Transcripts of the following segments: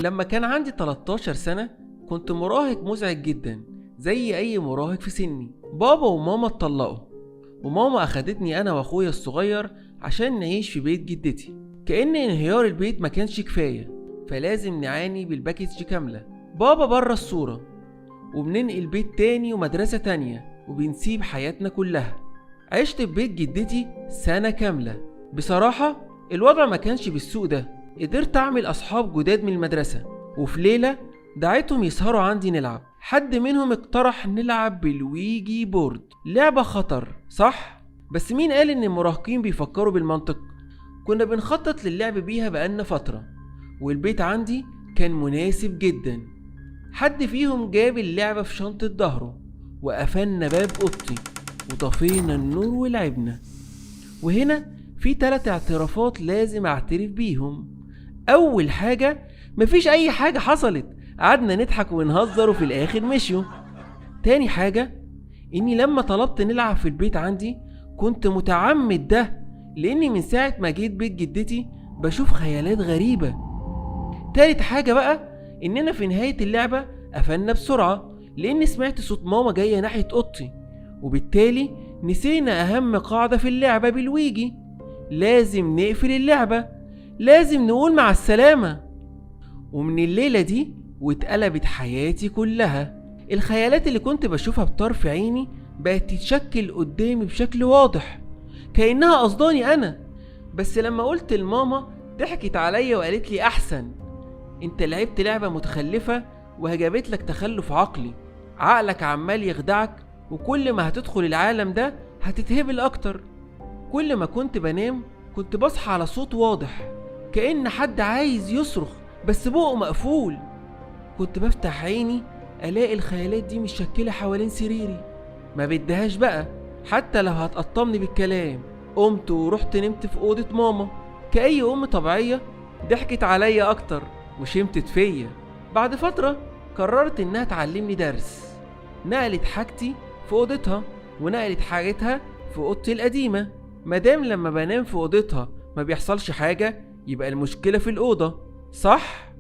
لما كان عندي 13 سنة كنت مراهق مزعج جدا زي أي مراهق في سني. بابا وماما اتطلقوا، وماما أخدتني أنا وأخويا الصغير عشان نعيش في بيت جدتي. كأن انهيار البيت ما كانش كفاية، فلازم نعاني بالباكيج كاملة. بابا بره الصورة، وبننقل بيت تاني ومدرسة تانية، وبنسيب حياتنا كلها. عشت في بيت جدتي سنة كاملة. بصراحة الوضع ما كانش بالسوء ده. قدرت أعمل أصحاب جداد من المدرسة، وفي ليلة دعيتهم يسهروا عندي نلعب. حد منهم اقترح نلعب بالويجي بورد، لعبة خطر صح؟ بس مين قال إن المراهقين بيفكروا بالمنطق؟ كنا بنخطط للعب بيها بقالنا فترة، والبيت عندي كان مناسب جدا. حد فيهم جاب اللعبة في شنطة ظهره، وقفلنا باب أوضتي وطفينا النور ولعبنا. وهنا في 3 اعترافات لازم اعترف بيهم. أول حاجة، مفيش أي حاجة حصلت، قعدنا نضحك ونهزر وفي الآخر مشيوا. تاني حاجة، إني لما طلبت نلعب في البيت عندي كنت متعمد ده، لأني من ساعة ما جيت بيت جدتي بشوف خيالات غريبة. تالت حاجة بقى، إننا في نهاية اللعبة قفلنا بسرعة لأني سمعت صوت ماما جاية ناحية أوضتي، وبالتالي نسينا أهم قاعدة في اللعبة بالويجي: لازم نقفل اللعبة، لازم نقول مع السلامة. ومن الليلة دي واتقلبت حياتي كلها. الخيالات اللي كنت بشوفها بطرف عيني بقت تتشكل قدامي بشكل واضح، كأنها قصداني أنا. بس لما قلت لماما ضحكت عليا وقالت لي: أحسن، انت لعبت لعبة متخلفة وهجابت لك تخلف عقلي. عقلك عمال يخدعك، وكل ما هتدخل العالم ده هتتهبل أكتر. كل ما كنت بنام كنت بصحى على صوت واضح، كأن حد عايز يصرخ بس بقه مقفول. كنت بفتح عيني ألاقي الخيالات دي متشكلة حوالين سريري، ما بدهاش بقى حتى لو هتقطمني بالكلام. قمت ورحت نمت في أوضة ماما كأي أم طبيعية. ضحكت عليا أكتر وشمتت فيا. بعد فترة قررت إنها تعلمني درس. نقلت حاجتي في أوضتها، ونقلت حاجتها في أوضتي القديمة. مادام لما بنام في أوضتها ما بيحصلش حاجة، يبقى المشكلة في الأوضة صح؟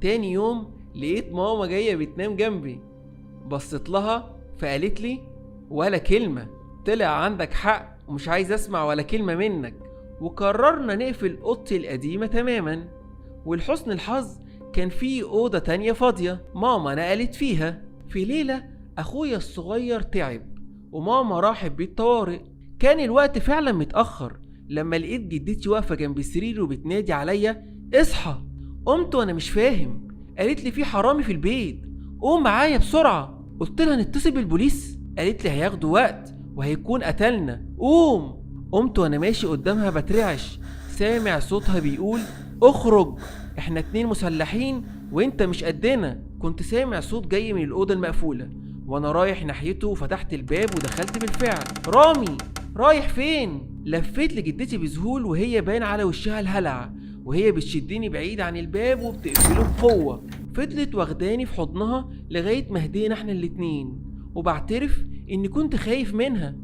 تاني يوم لقيت ماما جاية بتنام جنبي. بصيت لها فقالت لي: ولا كلمة، طلع عندك حق ومش عايز اسمع ولا كلمة منك. وقررنا نقفل أوضتي القديمة تماما. ولحسن الحظ كان في أوضة تانية فاضية ماما نقلت فيها. في ليلة أخويا الصغير تعب وماما راحت بيت طوارئ. كان الوقت فعلا متأخر لما لقيت جدتي واقفة جنب السرير وبتنادي عليا: اصحى. قمت وانا مش فاهم. قالت لي: في حرامي في البيت، قوم معايا بسرعة. قلت لها: نتصل بالبوليس. قالت لي: هياخدوا وقت وهيكون قتلنا، قوم. قمت وانا ماشي قدامها بترعش، سامع صوتها بيقول: اخرج، احنا 2 مسلحين وانت مش قدنا. كنت سامع صوت جاي من الأوضة المقفولة، وانا رايح ناحيته وفتحت الباب ودخلت بالفعل. رامي، رايح فين؟ لفيت لجدتي بذهول وهي باين على وشها الهلع، وهي بتشدني بعيد عن الباب وبتقفله بقوة. فضلت واخداني في حضنها لغاية ما هدينا احنا الاتنين. وبعترف اني كنت خايف منها.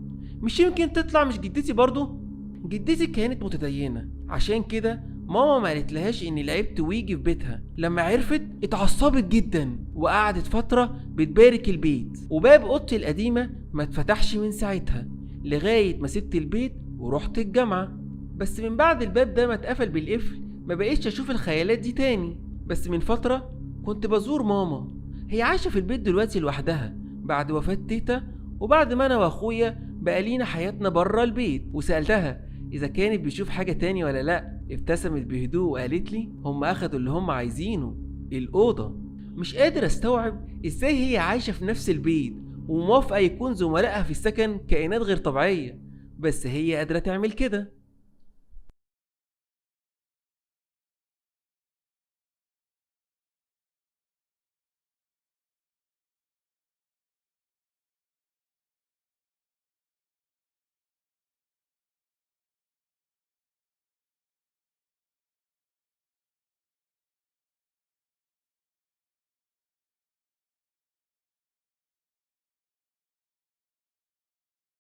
مش يمكن تطلع مش جدتي برضو؟ جدتي كانت متدينة، عشان كده ماما ما قالت لهاش اني لعبت ويجي في بيتها. لما عرفت اتعصبت جدا وقعدت فترة بتبارك البيت. وباب اوضتي القديمة ما اتفتحش من ساعتها لغاية ما سبت البيت ورحت الجامعة. بس من بعد الباب ده ما اتقفل بالقفل ما بقيتش اشوف الخيالات دي تاني. بس من فترة كنت بزور ماما، هي عايشة في البيت دلوقتي لوحدها بعد وفاة تيتا، وبعد ما انا واخويا بقى لينا حياتنا برا البيت. وسألتها اذا كانت بيشوف حاجة تاني ولا لا. ابتسمت بهدوء وقالت لي: هم اخدوا اللي هم عايزينه، الأوضة. مش قادر استوعب ازاي هي عايشة في نفس البيت وموافقة يكون زملائها في السكن كائنات غير طبيعية، بس هي قادرة تعمل كده.